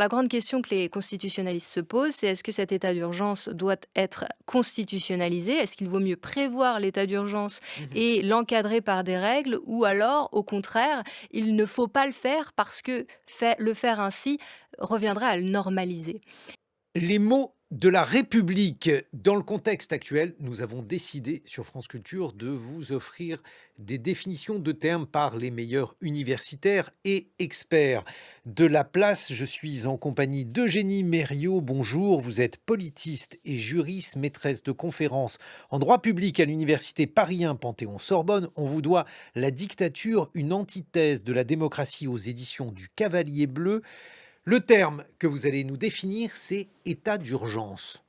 La grande question que les constitutionnalistes se posent, c'est est-ce que cet état d'urgence doit être constitutionnalisé? Est-ce qu'il vaut mieux prévoir l'état d'urgence Mmh. et l'encadrer par des règles? Ou alors, au contraire, il ne faut pas le faire parce que le faire ainsi reviendrait à le normaliser? Les mots de la République. Dans le contexte actuel, nous avons décidé sur France Culture de vous offrir des définitions de termes par les meilleurs universitaires et experts. De la place, je suis en compagnie d'Eugénie Mériot. Bonjour, vous êtes politiste et juriste, maîtresse de conférences en droit public à l'université Paris 1 Panthéon-Sorbonne. On vous doit La dictature, une antithèse de la démocratie aux éditions du Cavalier Bleu. Le terme que vous allez nous définir, c'est état d'urgence.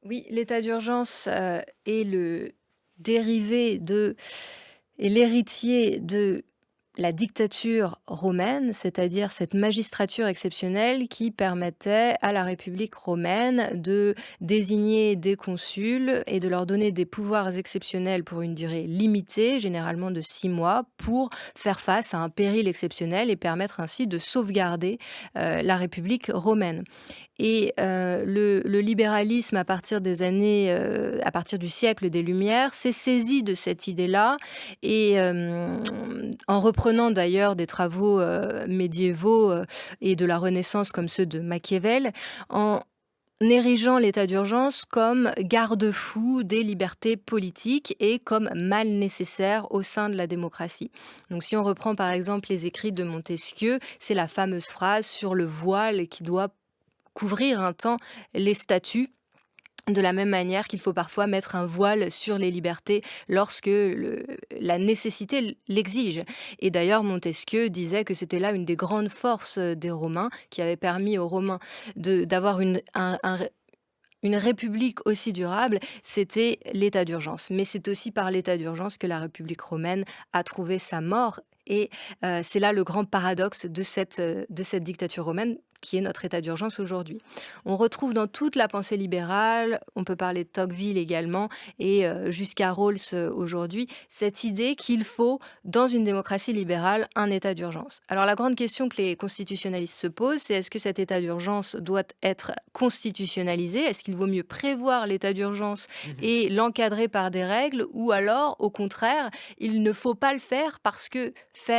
Oui, l'état d'urgence est le dérivé de et l'héritier de la dictature romaine, c'est-à-dire cette magistrature exceptionnelle qui permettait à la République romaine de désigner des consuls et de leur donner des pouvoirs exceptionnels pour une durée limitée, généralement de 6 mois, pour faire face à un péril exceptionnel et permettre ainsi de sauvegarder la République romaine. Et le libéralisme à partir du siècle des Lumières, s'est saisi de cette idée-là et en reprenant d'ailleurs des travaux, médiévaux, et de la Renaissance comme ceux de Machiavel, en érigeant l'état d'urgence comme garde-fou des libertés politiques et comme mal nécessaire au sein de la démocratie. Donc si on reprend par exemple les écrits de Montesquieu, c'est la fameuse phrase sur le voile qui doit couvrir un temps les statuts, de la même manière qu'il faut parfois mettre un voile sur les libertés lorsque la nécessité l'exige. Et d'ailleurs, Montesquieu disait que c'était là une des grandes forces des Romains, qui avait permis aux Romains d'avoir une république aussi durable, c'était l'état d'urgence. Mais c'est aussi par l'état d'urgence que la République romaine a trouvé sa mort. Et c'est là le grand paradoxe de cette dictature romaine qui est notre état d'urgence aujourd'hui. On retrouve dans toute la pensée libérale, on peut parler de Tocqueville également, et jusqu'à Rawls aujourd'hui, cette idée qu'il faut, dans une démocratie libérale, un état d'urgence. Alors la grande question que les constitutionnalistes se posent, c'est est-ce que cet état d'urgence doit être constitutionnalisé? Est-ce qu'il vaut mieux prévoir l'état d'urgence Mmh. et l'encadrer par des règles? Ou alors, au contraire, il ne faut pas le faire parce que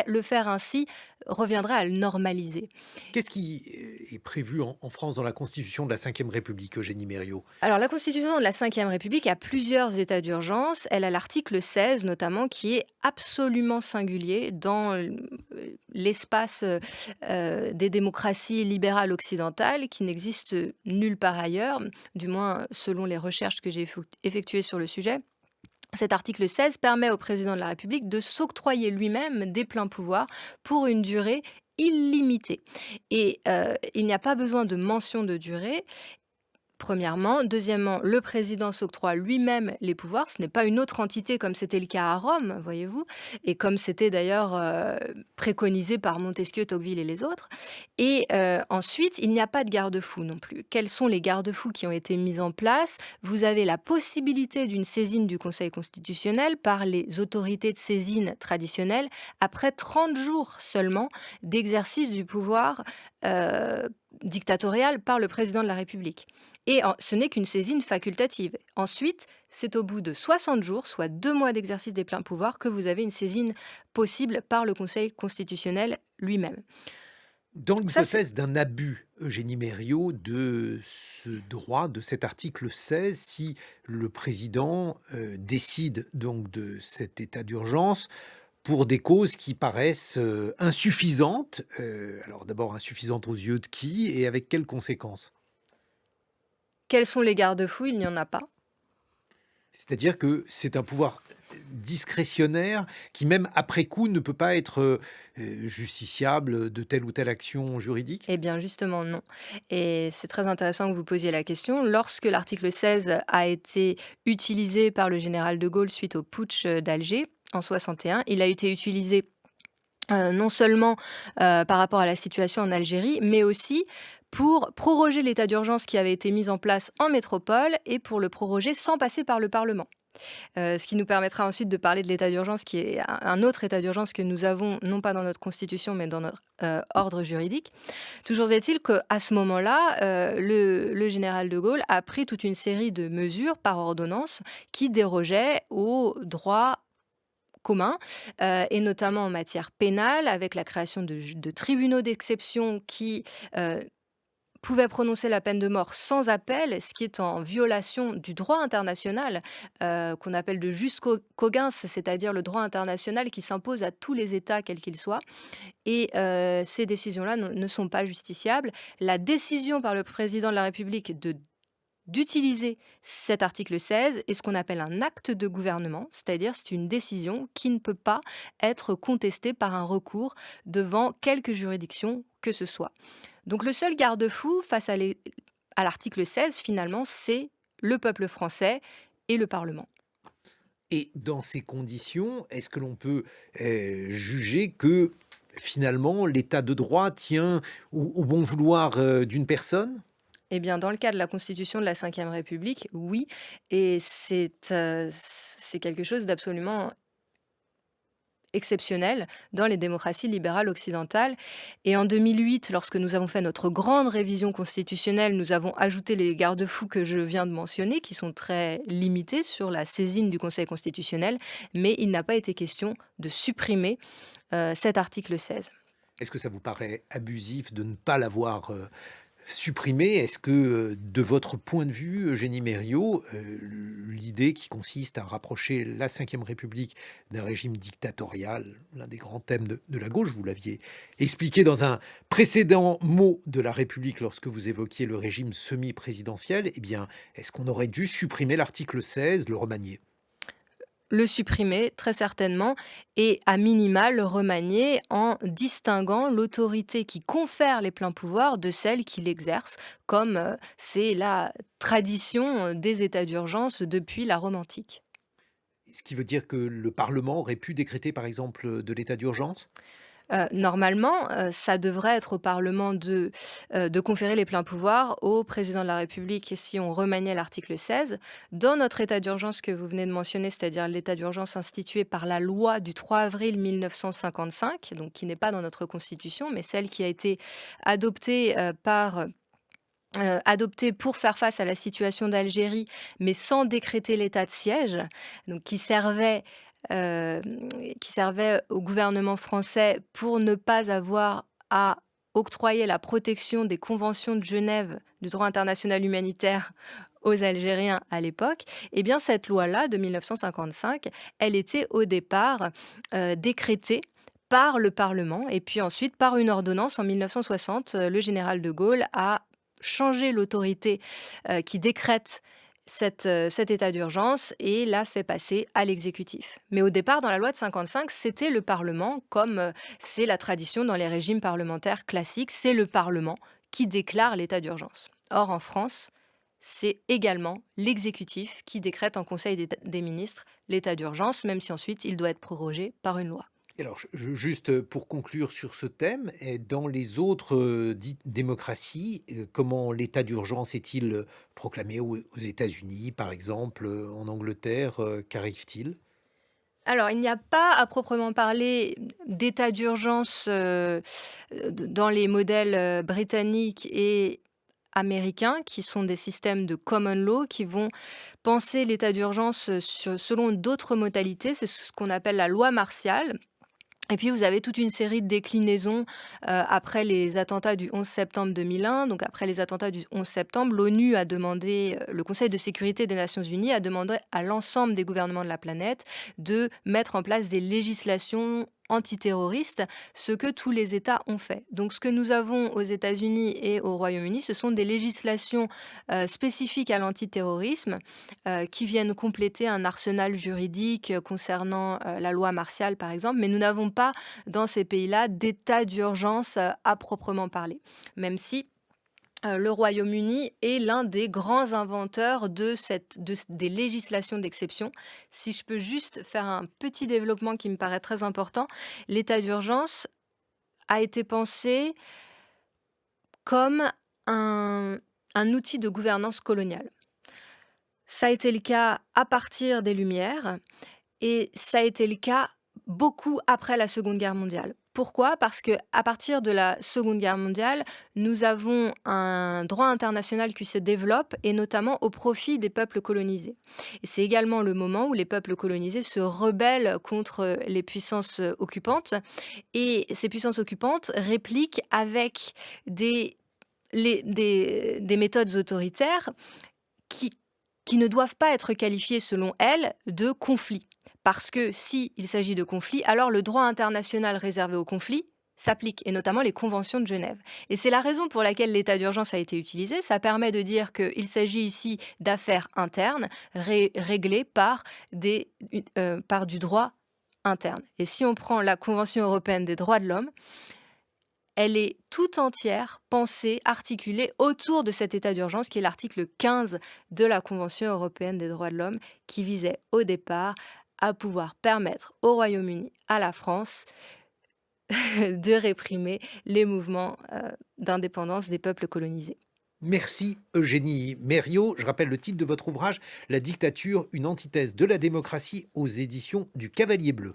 le faire ainsi reviendrait à le normaliser. Qu'est-ce qui est prévu en France dans la constitution de la Ve République, Eugénie Mériot? Alors, la Constitution de la Ve République a plusieurs états d'urgence. Elle a l'article 16 notamment qui est absolument singulier dans l'espace des démocraties libérales occidentales qui n'existe nulle part ailleurs, du moins selon les recherches que j'ai effectuées sur le sujet. Cet article 16 permet au président de la République de s'octroyer lui-même des pleins pouvoirs pour une durée illimitée. Et il n'y a pas besoin de mention de durée. Premièrement. Deuxièmement, le président s'octroie lui-même les pouvoirs. Ce n'est pas une autre entité comme c'était le cas à Rome, voyez-vous, et comme c'était d'ailleurs préconisé par Montesquieu, Tocqueville et les autres. Et ensuite, il n'y a pas de garde-fous non plus. Quels sont les garde-fous qui ont été mis en place? Vous avez la possibilité d'une saisine du Conseil constitutionnel par les autorités de saisine traditionnelles après 30 jours seulement d'exercice du pouvoir dictatorial par le président de la République. Et ce n'est qu'une saisine facultative. Ensuite, c'est au bout de 60 jours, soit 2 mois d'exercice des pleins pouvoirs, que vous avez une saisine possible par le Conseil constitutionnel lui-même. Dans Donc ça, c'est l'hypothèse d'un abus, Eugénie Mériot, de ce droit, de cet article 16, si le président, décide donc de cet état d'urgence pour des causes qui paraissent, insuffisantes, alors d'abord insuffisantes aux yeux de qui et avec quelles conséquences? quels sont les garde-fous? Il n'y en a pas. C'est-à-dire que c'est un pouvoir discrétionnaire qui, même après coup, ne peut pas être, justiciable de telle ou telle action juridique? Eh bien, justement, non. Et c'est très intéressant que vous posiez la question. Lorsque l'article 16 a été utilisé par le général de Gaulle suite au putsch d'Alger en 61, il a été utilisé non seulement, par rapport à la situation en Algérie, mais aussi pour proroger l'état d'urgence qui avait été mis en place en métropole et pour le proroger sans passer par le parlement. Ce qui nous permettra ensuite de parler de l'état d'urgence qui est un autre état d'urgence que nous avons, non pas dans notre constitution, mais dans notre, ordre juridique. Toujours est-il qu'à ce moment-là, le général de Gaulle a pris toute une série de mesures par ordonnance qui dérogeaient au droit commun, et notamment en matière pénale avec la création de tribunaux d'exception qui, heu, pouvaient prononcer la peine de mort sans appel, ce qui est en violation du droit international, qu'on appelle de jus cogens, c'est-à-dire le droit international qui s'impose à tous les États, quels qu'ils soient. Et ces décisions-là ne sont pas justiciables. La décision par le président de la République d'utiliser cet article 16 est ce qu'on appelle un acte de gouvernement, c'est-à-dire c'est une décision qui ne peut pas être contestée par un recours devant quelque juridiction que ce soit. Donc le seul garde-fou face à l'article 16, finalement, c'est le peuple français et le Parlement. Et dans ces conditions, est-ce que l'on peut, juger que finalement l'état de droit tient au bon vouloir, d'une personne? Eh bien, dans le cas de la constitution de la Ve République, oui, et c'est quelque chose d'absolument exceptionnel dans les démocraties libérales occidentales. Et en 2008, lorsque nous avons fait notre grande révision constitutionnelle, nous avons ajouté les garde-fous que je viens de mentionner, qui sont très limités sur la saisine du Conseil constitutionnel, mais il n'a pas été question de supprimer cet article 16. Est-ce que ça vous paraît abusif de ne pas l'avoir, supprimé? Est-ce que, de votre point de vue, Eugénie Mériot, l'idée qui consiste à rapprocher la Ve République d'un régime dictatorial, l'un des grands thèmes de la gauche, vous l'aviez expliqué dans un précédent mot de la République lorsque vous évoquiez le régime semi-présidentiel, eh bien, est-ce qu'on aurait dû supprimer l'article 16, le remanier? Le supprimer, très certainement, et à minima le remanier en distinguant l'autorité qui confère les pleins pouvoirs de celle qui l'exerce, comme c'est la tradition des états d'urgence depuis la Rome antique. Ce qui veut dire que le Parlement aurait pu décréter, par exemple, de l'état d'urgence? Normalement, ça devrait être au Parlement de conférer les pleins pouvoirs au président de la République si on remaniait l'article 16. Dans notre état d'urgence que vous venez de mentionner, c'est-à-dire l'état d'urgence institué par la loi du 3 avril 1955, donc qui n'est pas dans notre constitution, mais celle qui a été adoptée, adoptée pour faire face à la situation d'Algérie, mais sans décréter l'état de siège, donc hem, qui servait au gouvernement français pour ne pas avoir à octroyer la protection des conventions de Genève du droit international humanitaire aux Algériens à l'époque. Eh bien, cette loi-là de 1955, elle était au départ, décrétée par le Parlement et puis ensuite par une ordonnance en 1960, le général de Gaulle a changé l'autorité, qui décrète cet état d'urgence et l'a fait passer à l'exécutif. Mais au départ, dans la loi de 55, c'était le Parlement, comme, c'est la tradition dans les régimes parlementaires classiques, c'est le Parlement qui déclare l'état d'urgence. Or, en France, c'est également l'exécutif qui décrète en Conseil des ministres l'état d'urgence, même si ensuite il doit être prorogé par une loi. Et alors, juste pour conclure sur ce thème, et dans les autres dites démocraties, comment l'état d'urgence est-il proclamé aux États-Unis, par exemple, en Angleterre, qu'arrive-t-il? Alors, il n'y a pas à proprement parler d'état d'urgence, dans les modèles, britanniques et américains, qui sont des systèmes de common law, qui vont penser l'état d'urgence, selon d'autres modalités. C'est ce qu'on appelle la loi martiale. Et puis vous avez toute une série de déclinaisons, après les attentats du 11 septembre 2001. Donc après les attentats du 11 septembre, l'ONU a demandé, le Conseil de sécurité des Nations unies a demandé à l'ensemble des gouvernements de la planète de mettre en place des législations antiterroristes, ce que tous les États ont fait. Donc ce que nous avons aux États-Unis et au Royaume-Uni, ce sont des législations, spécifiques à l'antiterrorisme, qui viennent compléter un arsenal juridique, concernant, la loi martiale, par exemple. Mais nous n'avons pas, dans ces pays-là, d'état d'urgence, à proprement parler. Même si, le Royaume-Uni est l'un des grands inventeurs des législations d'exception. Si je peux juste faire un petit développement qui me paraît très important, l'état d'urgence a été pensé comme un outil de gouvernance coloniale. Ça a été le cas à partir des Lumières et ça a été le cas beaucoup après la Seconde Guerre mondiale. Pourquoi? Parce que à partir de la Seconde Guerre mondiale, nous avons un droit international qui se développe et notamment au profit des peuples colonisés. Et c'est également le moment où les peuples colonisés se rebellent contre les puissances occupantes et ces puissances occupantes répliquent avec des des méthodes autoritaires qui qui ne doivent pas être qualifiées selon elles de conflits. Parce que s'il s'agit de conflits, alors le droit international réservé aux conflits s'applique, et notamment les conventions de Genève. Et c'est la raison pour laquelle l'état d'urgence a été utilisé. Ça permet de dire qu'il s'agit ici d'affaires internes réglées par par du droit interne. Et si on prend la Convention européenne des droits de l'homme, elle est tout entière pensée, articulée autour de cet état d'urgence qui est l'article 15 de la Convention européenne des droits de l'homme qui visait au départ à pouvoir permettre au Royaume-Uni, à la France, de réprimer les mouvements, d'indépendance des peuples colonisés. Merci Eugénie Mériot. Je rappelle le titre de votre ouvrage, La dictature, une antithèse de la démocratie, aux éditions du Cavalier Bleu.